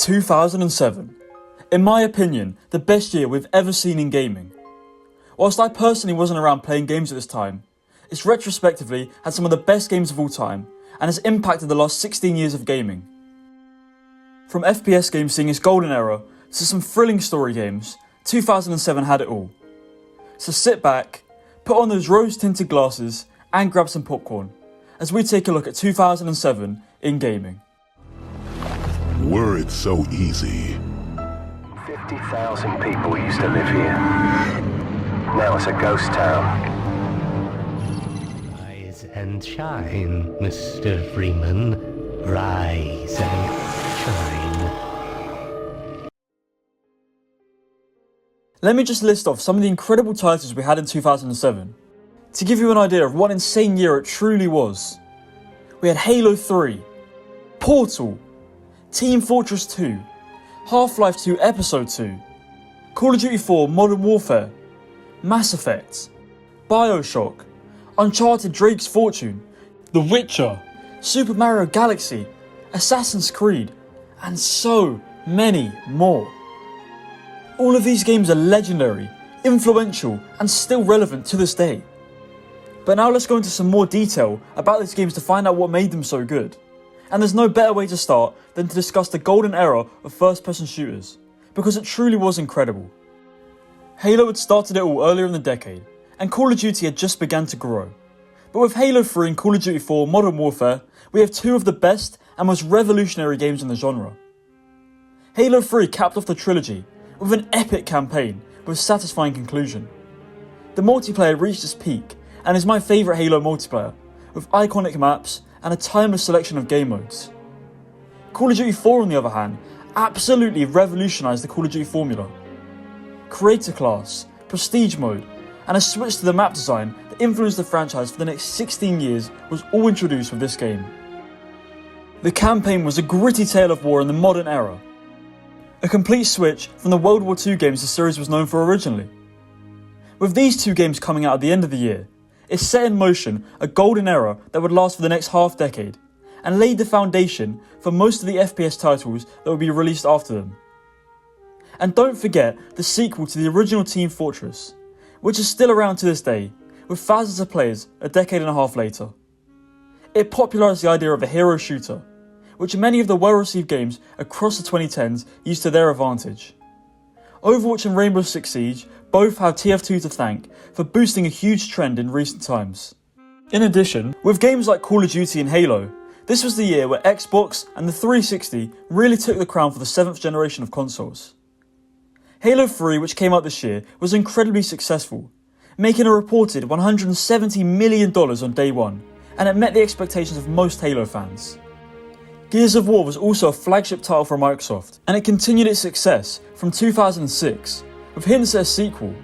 2007. In my opinion, the best year we've ever seen in gaming. Whilst I personally wasn't around playing games at this time, it's retrospectively had some of the best games of all time and has impacted the last 16 years of gaming. From FPS games seeing its golden era to some thrilling story games, 2007 had it all. So sit back, put on those rose-tinted glasses and grab some popcorn as we take a look at 2007 in gaming. Were it so easy? 50,000 people used to live here. Now it's a ghost town. Rise and shine, Mr. Freeman. Rise and shine. Let me just list off some of the incredible titles we had in 2007, to give you an idea of what insane year it truly was. We had Halo 3, Portal, Team Fortress 2, Half-Life 2 Episode 2, Call of Duty 4 Modern Warfare, Mass Effect, Bioshock, Uncharted Drake's Fortune, The Witcher, Super Mario Galaxy, Assassin's Creed, and so many more. All of these games are legendary, influential, and still relevant to this day. But now let's go into some more detail about these games to find out what made them so good. And there's no better way to start than to discuss the golden era of first-person shooters, because it truly was incredible. Halo had started it all earlier in the decade, and Call of Duty had just begun to grow. But with Halo 3 and Call of Duty 4 Modern Warfare, we have two of the best and most revolutionary games in the genre. Halo 3 capped off the trilogy with an epic campaign with a satisfying conclusion. The multiplayer reached its peak and is my favourite Halo multiplayer, with iconic maps and a timeless selection of game modes. Call of Duty 4 on the other hand, absolutely revolutionised the Call of Duty formula. Creator class, prestige mode, and a switch to the map design that influenced the franchise for the next 16 years was all introduced with this game. The campaign was a gritty tale of war in the modern era, a complete switch from the World War II games the series was known for originally. With these two games coming out at the end of the year, it set in motion a golden era that would last for the next half decade, and laid the foundation for most of the FPS titles that would be released after them. And don't forget the sequel to the original Team Fortress, which is still around to this day, with thousands of players a decade and a half later. It popularised the idea of a hero shooter, which many of the well-received games across the 2010s used to their advantage. Overwatch and Rainbow Six Siege both have TF2 to thank for boosting a huge trend in recent times. In addition, with games like Call of Duty and Halo, this was the year where Xbox and the 360 really took the crown for the 7th generation of consoles. Halo 3, which came out this year, was incredibly successful, making a reported $170 million on day one, and it met the expectations of most Halo fans. Gears of War was also a flagship title for Microsoft, and it continued its success from 2006, with hints at a sequel.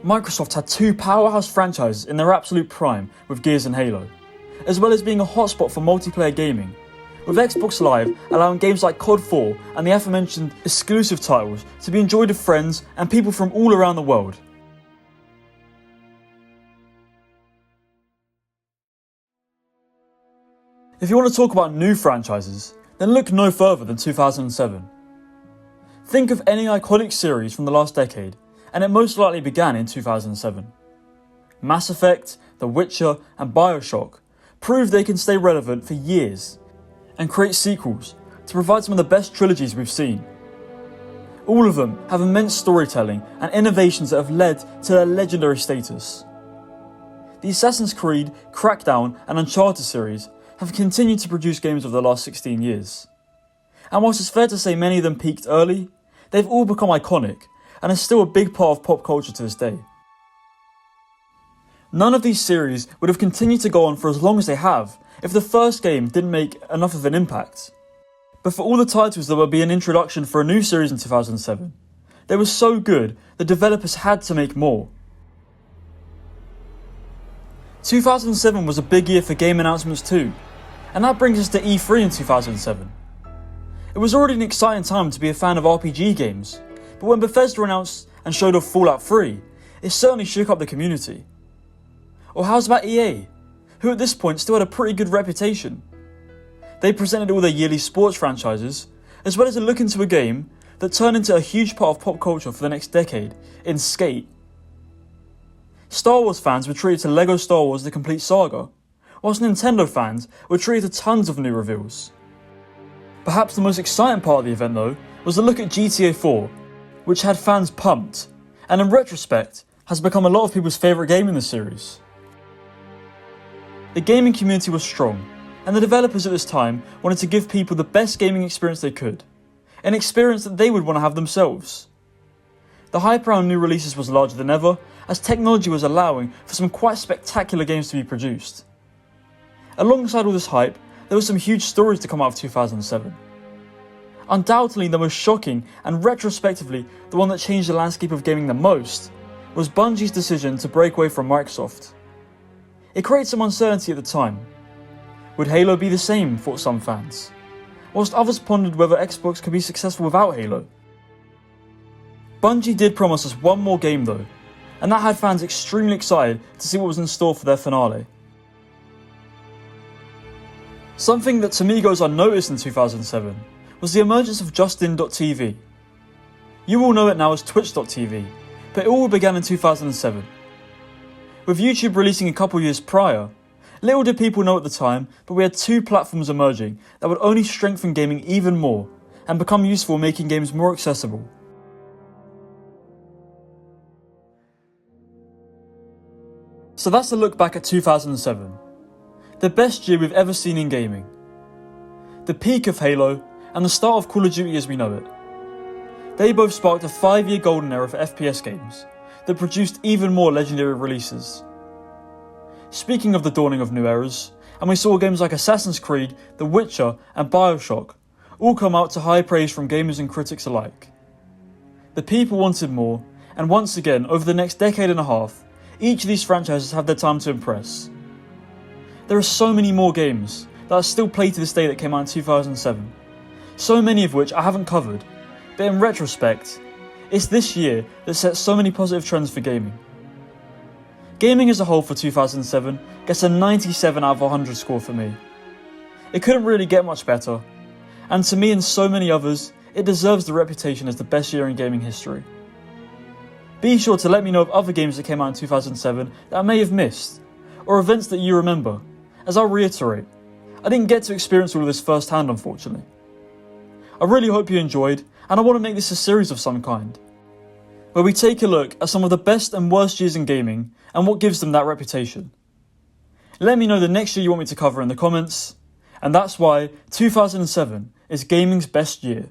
Microsoft had two powerhouse franchises in their absolute prime with Gears and Halo, as well as being a hotspot for multiplayer gaming, with Xbox Live allowing games like COD 4 and the aforementioned exclusive titles to be enjoyed with friends and people from all around the world. If you want to talk about new franchises, then look no further than 2007. Think of any iconic series from the last decade, and it most likely began in 2007. Mass Effect, The Witcher, and Bioshock prove they can stay relevant for years, and create sequels to provide some of the best trilogies we've seen. All of them have immense storytelling and innovations that have led to their legendary status. The Assassin's Creed, Crackdown, and Uncharted series have continued to produce games over the last 16 years. And whilst it's fair to say many of them peaked early, they've all become iconic and are still a big part of pop culture to this day. None of these series would have continued to go on for as long as they have if the first game didn't make enough of an impact. But for all the titles that would be an introduction for a new series in 2007, they were so good the developers had to make more. 2007 was a big year for game announcements too, and that brings us to E3 in 2007. It was already an exciting time to be a fan of RPG games, but when Bethesda announced and showed off Fallout 3, it certainly shook up the community. Or how's about EA, who at this point still had a pretty good reputation? They presented all their yearly sports franchises, as well as a look into a game that turned into a huge part of pop culture for the next decade in Skate. Star Wars fans were treated to LEGO Star Wars The Complete Saga, whilst Nintendo fans were treated to tons of new reveals. Perhaps the most exciting part of the event though was the look at GTA 4, which had fans pumped, and in retrospect has become a lot of people's favourite game in the series. The gaming community was strong, and the developers at this time wanted to give people the best gaming experience they could, an experience that they would want to have themselves. The hype around new releases was larger than ever, as technology was allowing for some quite spectacular games to be produced. Alongside all this hype, there were some huge stories to come out of 2007. Undoubtedly the most shocking, and retrospectively the one that changed the landscape of gaming the most, was Bungie's decision to break away from Microsoft. It created some uncertainty at the time. Would Halo be the same, thought some fans, whilst others pondered whether Xbox could be successful without Halo. Bungie did promise us one more game though, and that had fans extremely excited to see what was in store for their finale. Something that to me goes unnoticed in 2007 was the emergence of Justin.tv. You all know it now as Twitch.tv, but it all began in 2007. With YouTube releasing a couple years prior, little did people know at the time, but we had two platforms emerging that would only strengthen gaming even more and become useful in making games more accessible. So that's a look back at 2007. The best year we've ever seen in gaming. The peak of Halo and the start of Call of Duty as we know it. They both sparked a 5-year golden era for FPS games that produced even more legendary releases. Speaking of the dawning of new eras, and we saw games like Assassin's Creed, The Witcher and Bioshock all come out to high praise from gamers and critics alike. The people wanted more, and once again over the next decade and a half, each of these franchises have their time to impress. There are so many more games that are still played to this day that came out in 2007, so many of which I haven't covered, but in retrospect, it's this year that set so many positive trends for gaming. Gaming as a whole for 2007 gets a 97 out of 100 score for me. It couldn't really get much better, and to me and so many others, it deserves the reputation as the best year in gaming history. Be sure to let me know of other games that came out in 2007 that I may have missed, or events that you remember, as I'll reiterate, I didn't get to experience all of this firsthand unfortunately. I really hope you enjoyed, and I want to make this a series of some kind, where we take a look at some of the best and worst years in gaming and what gives them that reputation. Let me know the next year you want me to cover in the comments, and that's why 2007 is gaming's best year.